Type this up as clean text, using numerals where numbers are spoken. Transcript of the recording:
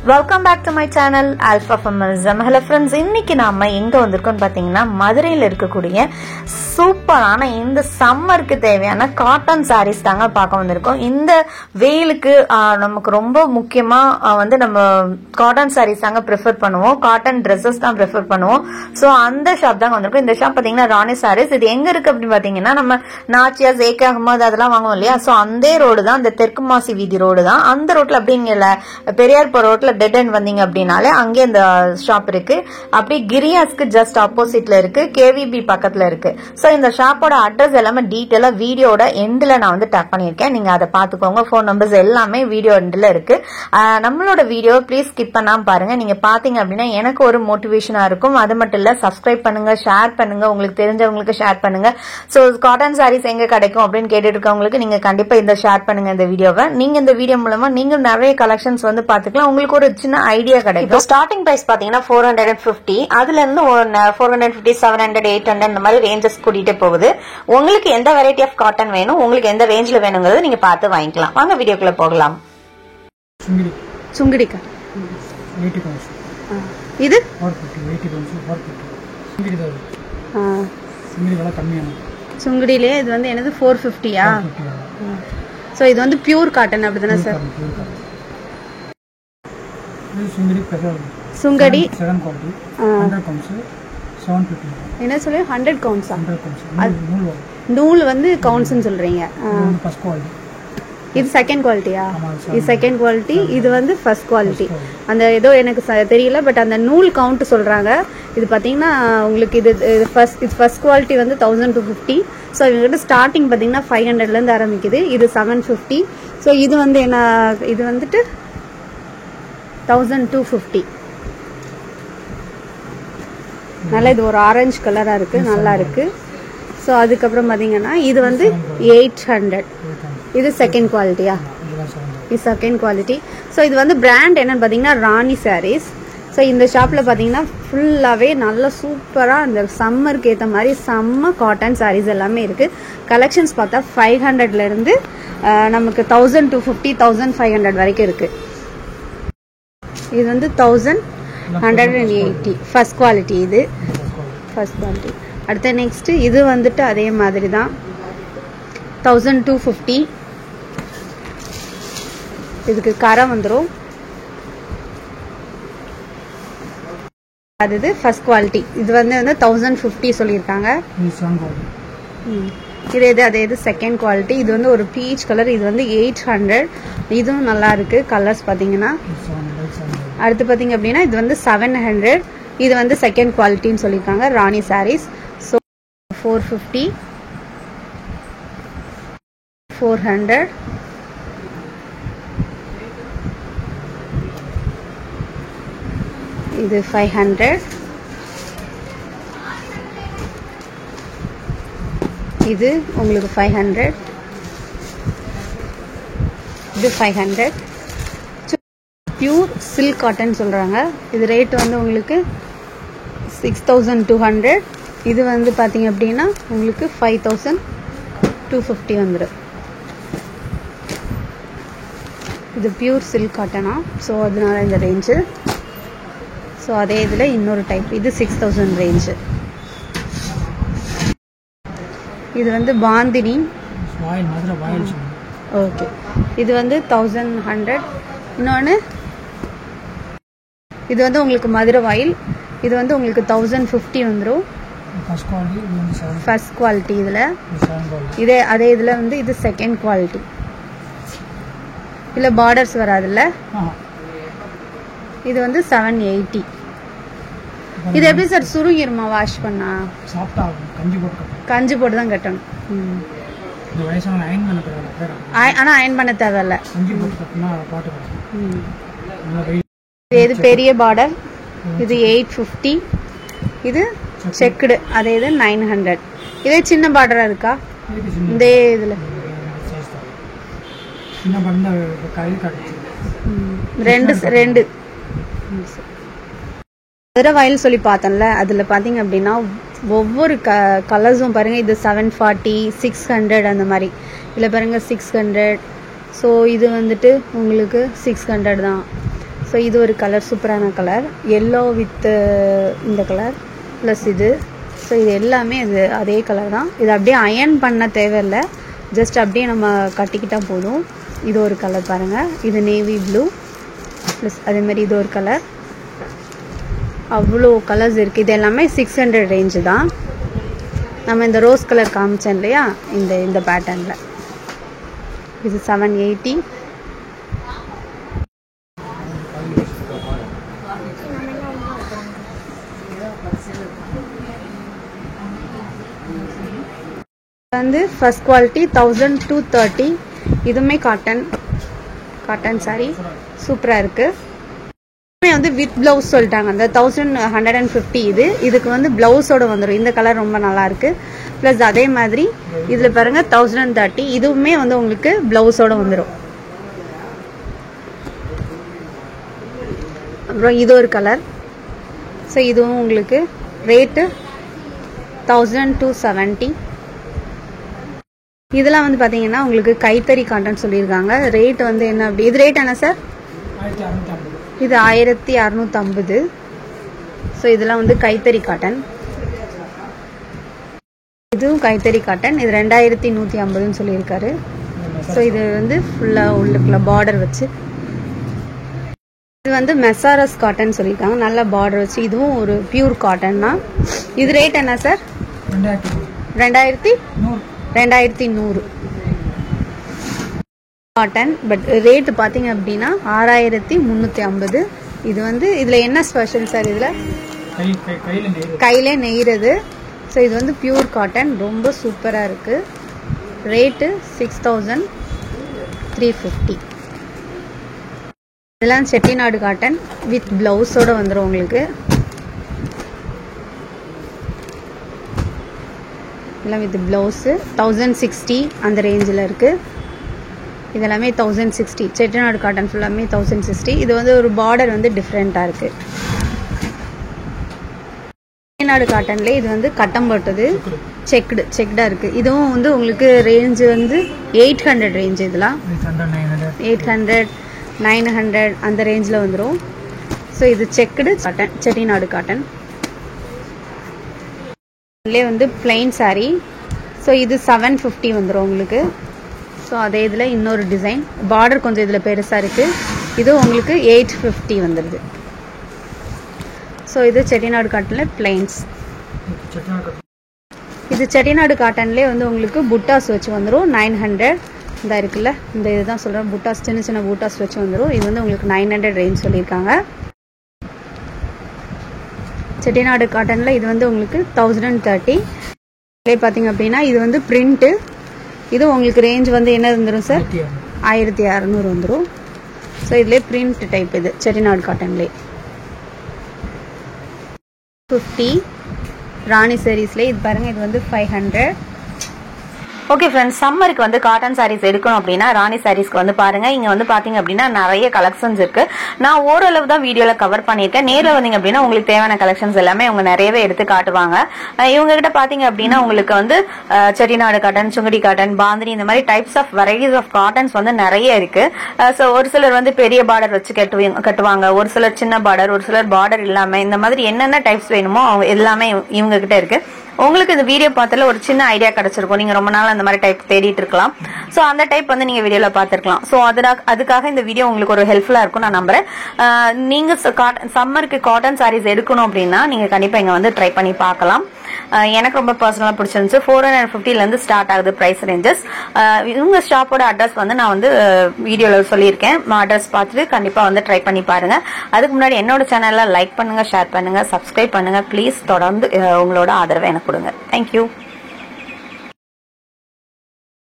Welcome back to my channel Alpha Feminism. Hello friends, இன்னைக்கு நாம எங்க வந்திருக்கோம்னு பாத்தீங்கன்னா மதுரையில இருக்கக்கூடிய சூப்பரான இந்த சம்மருக்கு தேவையான காட்டன் சாரீஸ் தாங்க பார்க்க வந்திருக்கோம். இந்த வெயிலுக்கு நமக்கு ரொம்ப முக்கியமா வந்து நம்ம காட்டன் சாரீஸ் தாங்க ப்ரிஃபர் பண்ணுவோம், காட்டன் ட்ரெஸ்ஸஸ் தான் ப்ரிஃபர் பண்ணுவோம். ஸோ அந்த ஷாப் தாங்க வந்திருக்கோம். இந்த ஷாப் பாத்தீங்கன்னா ராணி சாரீஸ். இது எங்க இருக்கு அப்படின்னு பாத்தீங்கன்னா நம்ம நாச்சியா ஜேகே அகமது அதெல்லாம் வாங்குவோம் இல்லையா, ஸோ அந்த ரோடு தான், இந்த தெற்கு மாசி வீதி ரோடு தான். அந்த ரோட்ல அப்படிங்கல பெரியார் ரோட்ல டெட் எண்ட் வந்தீங்க அப்படின்னாலே அங்கே இந்த ஷாப் இருக்கு. அப்படி கிரியாஸ்க்கு ஜஸ்ட் ஆப்போசிட்ல இருக்கு, கேவிபி பக்கத்துல இருக்கு. சோ இந்த ஷாப்போட அட்ரஸ் எல்லாமே டீடைலா வீடியோட எண்ட்ல நான் வந்து டேக் பண்ணிருக்கேன், நீங்க அதை பாத்துக்கோங்க. ஃபோன் நம்பர்ஸ் எல்லாமே வீடியோ எண்ட்ல இருக்கு. நம்மளோட வீடியோ ப்ளீஸ் ஸ்கிப் பண்ணாம பாருங்க. நீங்க பாத்தீங்க அப்படின்னா எனக்கு ஒரு மோட்டிவேஷனா இருக்கும். அது மட்டும் இல்ல, சப்ஸ்கிரைப் பண்ணுங்க, ஷேர் பண்ணுங்க, உங்களுக்கு தெரிஞ்சவங்களுக்கு ஷேர் பண்ணுங்க. சோ காட்டன் சாரீஸ் எங்க கிடைக்கும் அப்படின்னு கேட்டுட்டு இருக்கவங்களுக்கு நீங்க கண்டிப்பா இந்த ஷேர் பண்ணுங்க இந்த வீடியோவை. நீங்க இந்த வீடியோ மூலமா நீங்க நிறைய கலெக்ஷன்ஸ் வந்து பாத்துக்கலாம், உங்களுக்கு ஒரு சின்ன ஐடியா கிடைக்கும். ஸ்டார்டிங் பிரைஸ் பாத்தீங்கன்னா 450, அதுல இருந்து 450, 700, 800 இந்த மாதிரி ரேஞ்சஸ் கூட்டிட்டு போகுது. உங்களுக்கு எந்த வெரைட்டி ஆஃப் காட்டன் வேணும், உங்களுக்கு எந்த ரேஞ்ச்ல வேணுங்கிறது நீங்க பார்த்து வாங்கிக்கலாம். வாங்க வீடியோக்குள்ள போகலாம். சுங்கடிக்கா இது சுங்கடியிலே இது வந்து என்னது 450யா? சோ இது வந்து பியூர் காட்டன் அப்படிதானே சார்? Sungudi 7 quality 100 counts 750. என்ன சொல்ல 100 கவுண்ட்ஸா? 100 கவுண்ட்ஸ் நூல் வந்து கவுண்ட்ஸ்னு சொல்றீங்க. இது ஃபர்ஸ்ட் குவாலிட்டி, இது செகண்ட் குவாலிட்டியா? இது செகண்ட் குவாலிட்டி, இது வந்து ஃபர்ஸ்ட் குவாலிட்டி. அந்த ஏதோ எனக்கு தெரியல, பட் அந்த நூல் கவுண்ட் சொல்றாங்க. இது பாத்தீங்கன்னா உங்களுக்கு இது ஃபர்ஸ்ட் குவாலிட்டி வந்து 1250. ஸோ இவங்ககிட்ட ஸ்டார்டிங் பாத்தீங்கன்னா 500ல இருந்து ஆரம்பிக்குது. இது 750. ஸோ இது வந்து என்ன, இது வந்துட்டு 1250. நல்லா இது ஒரு ஆரஞ்சு கலரா இருக்கு, நல்லா இருக்கு. ஸோ அதுக்கப்புறம் பாத்தீங்கன்னா இது வந்து 800. இது செகண்ட் குவாலிட்டியா? இது செகண்ட் குவாலிட்டி. ஸோ இது வந்து பிராண்ட் என்னன்னு பாத்தீங்கன்னா ராணி சாரீஸ். ஸோ இந்த ஷாப்ல பாத்தீங்கன்னா ஃபுல்லாவே நல்ல சூப்பரா அந்த சம்மருக்கு ஏற்ற மாதிரி செம்ம காட்டன் சாரீஸ் எல்லாமே இருக்கு. கலெக்ஷன்ஸ் பார்த்தா 500ல இருந்து நமக்கு 1250, 1500 வரைக்கும் இருக்கு. இது வந்து 1180 ஃபர்ஸ்ட் குவாலிட்டி. இது ஃபர்ஸ்ட் குவாலிட்டி. அடுத்த நெக்ஸ்ட் இது வந்துட்டு அதே மாதிரி தான் 1250. இதுக்கு கரை வந்துடும். அது ஃபர்ஸ்ட் குவாலிட்டி. இது வந்து 1050 சொல்லியிருக்காங்க. இது அதே செகண்ட் குவாலிட்டி. இது வந்து ஒரு பீச் கலர், இது வந்து 800. இதுவும் நல்லா இருக்கு. கலர்ஸ் பாத்தீங்கன்னா அடுத்து பாத்தீங்க அப்படின்னா இது வந்து 700. இது வந்து செகண்ட் குவாலிட்டின்னு சொல்லியிருக்காங்க ராணி சாரீஸ். ஸோ 450, 400, இது 500, இது உங்களுக்கு 500, இது 500. பியூர் சில்க் காட்டன் சொல்றாங்க. இது ரேட் வந்து உங்களுக்கு 6200. இது வந்து பாத்தீங்க அப்படின்னா உங்களுக்கு 5250 வந்துடும். இது பியூர் சில்க் காட்டனா, ஸோ அதனால இந்த ரேஞ்சு. ஸோ அதே இதில் இன்னொரு டைப், இது 6000 ரேஞ்சு. இது வந்து பாந்தினி. ஓகே, இது வந்து 1100. இன்னொன்று இது வந்து உங்களுக்கு மதுரை வாயில். இது வந்து உங்களுக்கு 1050 வந்துடும் ஃபர்ஸ்ட் குவாலிட்டி. இதில் அதே இதில் வந்து இது செகண்ட் குவாலிட்டி. இல்லை பார்டர்ஸ் வராதுல்ல. இது வந்து 780. இது எப்படி சார் சுருங்கிருமா வாஷ் பண்ணா? கஞ்சி போட்டு தான் கட்டணும். ஆனா அயன் பண்ண தேவையில்ல. இது பெரிய பார்டர், இது 850. இது செக்குடு, அதே இது 900. இதே சின்ன பார்டரா இருக்கா? இந்த இதுல ரெண்டு மதுரை வயல் சொல்லி பார்த்தோம்ல, அதுல பாத்தீங்க அப்படின்னா ஒவ்வொரு கலர்ஸும் பாருங்க. இது 740, 600 அந்த மாதிரி. இதுல பாருங்க 600. ஸோ இது வந்துட்டு உங்களுக்கு 600 தான். ஸோ இது ஒரு கலர், சூப்பரான கலர், எல்லோ வித் இந்த கலர் ப்ளஸ் இது. ஸோ இது எல்லாமே இது அதே கலர் தான். இது அப்படியே அயர்ன் பண்ண தேவையில்லை, ஜஸ்ட் அப்படியே நம்ம கட்டிக்கிட்டால் போதும். இது ஒரு கலர் பாருங்கள், இது நேவி ப்ளூ ப்ளஸ் அதேமாதிரி இது ஒரு கலர். அவ்வளோ கலர்ஸ் இருக்குது. இது எல்லாமே 600 ரேஞ்சு தான். நம்ம இந்த ரோஸ் கலர் காமிச்சேன் இல்லையா, இந்த பேட்டர்னில் இது 780. வந்து ஃபர்ஸ்ட் குவாலிட்டி 1230. இதுவுமே காட்டன் சாரி சூப்பராக இருக்குது. வந்து வித் ப்ளவுஸ் சொல்லிட்டாங்க. அந்த 1150 இதுக்கு வந்து ப்ளவுஸோட வந்துடும். இந்த கலர் ரொம்ப நல்லா இருக்கு. ப்ளஸ் அதே மாதிரி இதில் பாருங்க 1030 இதுவுமே வந்து உங்களுக்கு ப்ளவுஸோட வந்துடும். அப்புறம் இது ஒரு கலர். ஸோ இதுவும் உங்களுக்கு ரேட்டு 1270. இதெல்லாம் வந்து பார்த்தீங்கன்னா உங்களுக்கு கைத்தறி காட்டன் சொல்லியிருக்காங்க. ரேட் வந்து என்ன அப்படி, இது ரேட் என்ன சார்? இது 1650. ஸோ இதெல்லாம் வந்து கைத்தறி காட்டன். இதுவும் கைத்தறி காட்டன். இது 2150ன்னு சொல்லியிருக்காரு. ஸோ இது வந்து ஃபுல்லாக உள்ளுக்குள்ள பார்டர் வச்சு, இது வந்து மெசாரஸ் காட்டன் சொல்லியிருக்காங்க, நல்ல பார்டர் வச்சு. இதுவும் ஒரு பியூர் காட்டன் தான். இது ரேட் என்ன சார்? 2100 காட்டன். பட் ரேட்டு பார்த்தீங்க அப்படின்னா 6350. இது வந்து இதில் என்ன ஸ்பெஷல் சார்? இதில் கையிலே நெய்கிறது. ஸோ இது வந்து பியூர் காட்டன், ரொம்ப சூப்பராக இருக்குது. ரேட்டு 6350. இதெல்லாம் செட்டிநாடு காட்டன் வித் ப்ளவுஸோடு வந்துடும் உங்களுக்கு. எல்லாம் வித் ப்ளவுஸு 1060 அந்த ரேஞ்சில் இருக்குது. இதெல்லாமே 1060. செட்டிநாடு காட்டன் ஃபுல்லாமே 1060. இது வந்து ஒரு பார்டர் வந்து டிஃப்ரெண்ட்டாக இருக்குது. செட்டிநாடு காட்டன்லேயே இது வந்து கட்டம் போட்டது செக்டாக இருக்குது. இதுவும் வந்து உங்களுக்கு ரேஞ்சு வந்து 800 ரேஞ்சு. இதெல்லாம் 800 900 அந்த ரேஞ்சில் வந்துடும். ஸோ இது செக்குடு காட்டன், செட்டிநாடு காட்டன். இதுலேயே வந்து பிளெயின் சாரீ. ஸோ இது 750 வந்துடும் உங்களுக்கு. ஸோ அதே இதில் இன்னொரு டிசைன், பார்டர் கொஞ்சம் இதில் பெருசாக இருக்குது. இது உங்களுக்கு 850 வந்துடுது. ஸோ இது செட்டிநாடு காட்டனில் பிளெயின்ஸ். இது செட்டிநாடு காட்டன்லேயே வந்து உங்களுக்கு புட்டாஸ் வச்சு வந்துடும். 900 இந்த இருக்குல்ல, இந்த இதுதான் சொல்கிறேன், புட்டாஸ் சின்ன சின்ன புட்டாஸ் வச்சு வந்துடும். இது வந்து உங்களுக்கு 900 ரேஞ்ச் சொல்லியிருக்காங்க. செட்டிநாடு காட்டனில் இது வந்து உங்களுக்கு 1030. இதே பார்த்தீங்க அப்படின்னா இது வந்து பிரிண்ட்டு. இது உங்களுக்கு ரேஞ்ச் வந்து என்ன வந்துடும் சார்? 1600 வந்துடும். ஸோ இதுலேயே பிரிண்ட் டைப். இது செட்டிநாடு காட்டன்லேயே 50. ராணி சாரீஸ்லேயே இது பாருங்கள், இது வந்து 500. ஓகே ஃப்ரெண்ட்ஸ், சம்மருக்கு வந்து காட்டன் சாரீஸ் எடுக்கணும் அப்படின்னா ராணி சாரீஸ்க்கு வந்து பாருங்க. இங்க வந்து பாத்தீங்க அப்படின்னா நிறைய கலெக்ஷன்ஸ் இருக்கு. நான் ஓரளவு தான் வீடியோல கவர் பண்ணியிருக்கேன். நேரில் வந்தீங்க அப்படின்னா உங்களுக்கு தேவையான கலெக்ஷன்ஸ் எல்லாமே அவங்க நிறையவே எடுத்து காட்டுவாங்க. இவங்க கிட்ட பாத்தீங்க அப்படின்னா உங்களுக்கு வந்து செட்டிநாடு காட்டன், சுங்கடி காட்டன், பாந்தினி, இந்த மாதிரி types of varieties of cottons வந்து நிறைய இருக்கு. ஸோ ஒரு சிலர் வந்து பெரிய பார்டர் வச்சு கட்டுவாங்க, ஒரு சிலர் சின்ன பார்டர், ஒரு சிலர் பார்டர் இல்லாம, இந்த மாதிரி என்னென்ன டைப்ஸ் வேணுமோ அவங்க எல்லாமே இவங்க கிட்ட இருக்கு. உங்களுக்கு இந்த வீடியோ பார்த்தால ஒரு சின்ன ஐடியா கிடைச்சிருக்கும். நீங்க ரொம்ப நாள் அந்த மாதிரி டைப் தேடிட்டு இருக்கலாம். சோ அந்த டைப் வந்து நீங்க வீடியோல பாத்துருக்கலாம். சோ அதுக்காக இந்த வீடியோ உங்களுக்கு ஒரு ஹெல்ப்ஃபுல்லா இருக்கும் நான் நம்புறேன். நீங்க சம்மருக்கு காட்டன் சாரீஸ் எடுக்கணும் அப்படின்னா நீங்க கண்டிப்பா இங்க வந்து ட்ரை பண்ணி பார்க்கலாம். எனக்கு ரொம்ப பர்சனலா பிடிச்சிருந்துச்சு. 450 இருந்து ஸ்டார்ட் ஆகுது பிரைஸ் ரேஞ்சஸ். இவங்க ஷாப்போட அட்ரஸ் வந்து நான் வந்து வீடியோல சொல்லியிருக்கேன். அட்ரஸ் பார்த்துட்டு கண்டிப்பா வந்து ட்ரை பண்ணி பாருங்க. அதுக்கு முன்னாடி என்னோட சேனல்ல லைக் பண்ணுங்க, ஷேர் பண்ணுங்க, சப்ஸ்கிரைப் பண்ணுங்க. ப்ளீஸ் தொடர்ந்து உங்களோட ஆதரவை எனக்கு கொடுங்க. தேங்க்யூ.